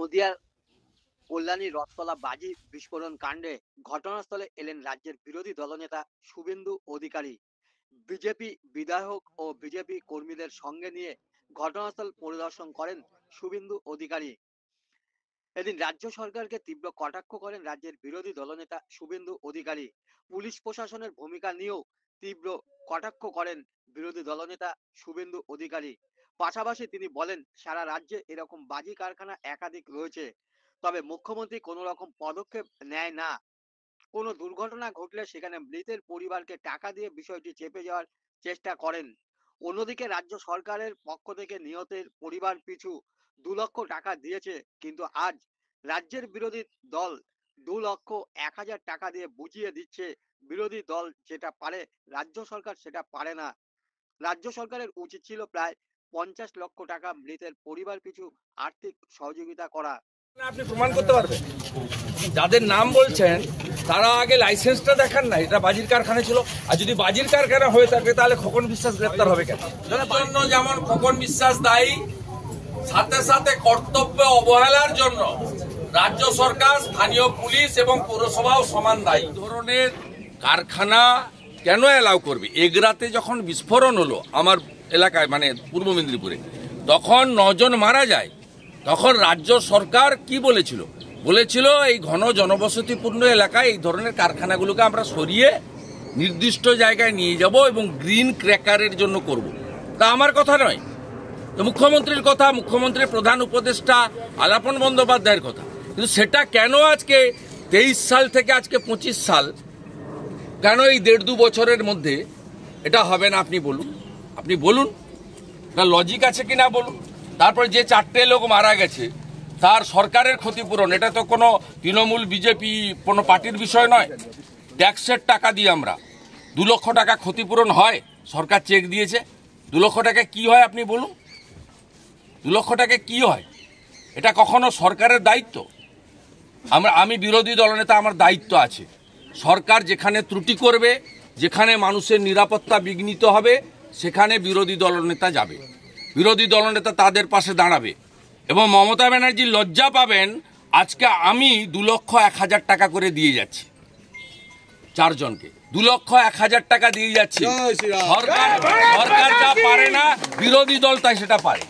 নদিয়ার কল্যাণী রথতলা বাজি বিস্ফোরণ কাণ্ডে ঘটনাস্থলে এলেন রাজ্যের বিরোধী দলনেতা শুভেন্দু অধিকারী। বিজেপি বিধায়ক ও বিজেপি কর্মীদের সঙ্গে নিয়ে ঘটনাস্থল পরিদর্শন করেন শুভেন্দু অধিকারী। এদিন রাজ্য সরকারকে তীব্র কটাক্ষ করেন রাজ্যের বিরোধী দলনেতা শুভেন্দু অধিকারী। পুলিশ প্রশাসনের ভূমিকা নিয়েও তীব্র কটাক্ষ করেন বিরোধী দলনেতা শুভেন্দু অধিকারী। পাশাপাশি তিনি বলেন, সারা রাজ্যে এরকম বাজি কারখানা একাধিক রয়েছে, তবে মুখ্যমন্ত্রী কোনো রকম পদক্ষেপ নেয় না। কোনো দুর্ঘটনা ঘটলে সেখানে মৃতের পরিবারকে টাকা দিয়ে বিষয়টি চেপে যাওয়ার চেষ্টা করেন। অন্যদিকে রাজ্য সরকারের পক্ষ থেকে নিহতের পরিবার পিছু 2 লক্ষ টাকা দিয়েছে, কিন্তু আজ রাজ্যের বিরোধী দল 2,01,000 টাকা দিয়ে বুঝিয়ে দিচ্ছে বিরোধী দল যেটা পারে রাজ্য সরকার সেটা পারে না। রাজ্য সরকারের উচিত ছিল প্রায় 50 লক্ষ টাকা মৃতের পরিবার পিছু আর্থিক সহযোগিতা করা। আপনি প্রমাণ করতে পারবেন? যাদের নাম বলছেন তারা আগে লাইসেন্সটা দেখান না, এটা বাজির কারখানা ছিল। আর যদি বাজির কারখানা হয়ে থাকে তাহলে খোকন বিশ্বাস গ্রেপ্তার হবে কেন? জন্য যেমন খোকন বিশ্বাস দায়ী, সাথে সাথে কর্তব্য অবহেলার জন্য রাজ্য সরকার, স্থানীয় পুলিশ এবং পৌরসভাও সমান দায়ী। এই ধরনের কারখানা কেন অ্যালাউ করবে? এগরাতে যখন বিস্ফোরণ হলো আমার এলাকায়, মানে পূর্ব মেদিনীপুরে, তখন 9 জন মারা যায়। তখন রাজ্য সরকার কি বলেছিল? বলেছিল এই ঘন জনবসতিপূর্ণ এলাকায় এই ধরনের কারখানাগুলোকে আমরা সরিয়ে নির্দিষ্ট জায়গায় নিয়ে যাব এবং গ্রিন ক্র্যাকারের জন্য করব। তা আমার কথা নয়, তো মুখ্যমন্ত্রীর কথা, মুখ্যমন্ত্রীর প্রধান উপদেষ্টা আলাপন বন্দ্যোপাধ্যায়ের কথা। কিন্তু সেটা কেন আজকে 23 সাল থেকে আজকে 25 সাল, কেন এই 1.5-2 বছরের মধ্যে এটা হবে না? আপনি বলুন, আপনি বলুন, এটা লজিক আছে কিনা বলুন। তারপরে যে 4টে লোক মারা গেছে তার সরকারের ক্ষতিপূরণ, এটা তো কোনো তৃণমূল বিজেপি কোনো পার্টির বিষয় নয়। ট্যাক্সের টাকা দিয়ে আমরা 2 লক্ষ টাকা ক্ষতিপূরণ হয়, সরকার চেক দিয়েছে। 2 লক্ষ টাকা কি হয় আপনি বলুন? 2 লক্ষ টাকা কি হয়? এটা কখনো সরকারের দায়িত্ব? আমি বিরোধী দলনেতা, আমার দায়িত্ব আছে। সরকার যেখানে ত্রুটি করবে, যেখানে মানুষের নিরাপত্তা বিঘ্নিত হবে, সেখানে বিরোধী দলনেতা যাবে, বিরোধী দলনেতা তাদের পাশে দাঁড়াবে। এবং মমতা ব্যানার্জি লজ্জা পাবেন, আজকে আমি 2,01,000 টাকা করে দিয়ে যাচ্ছি 4 জনকে, 2,01,000 টাকা দিয়ে যাচ্ছি। সরকার যা পারে না, বিরোধী দল তাই সেটা পারে।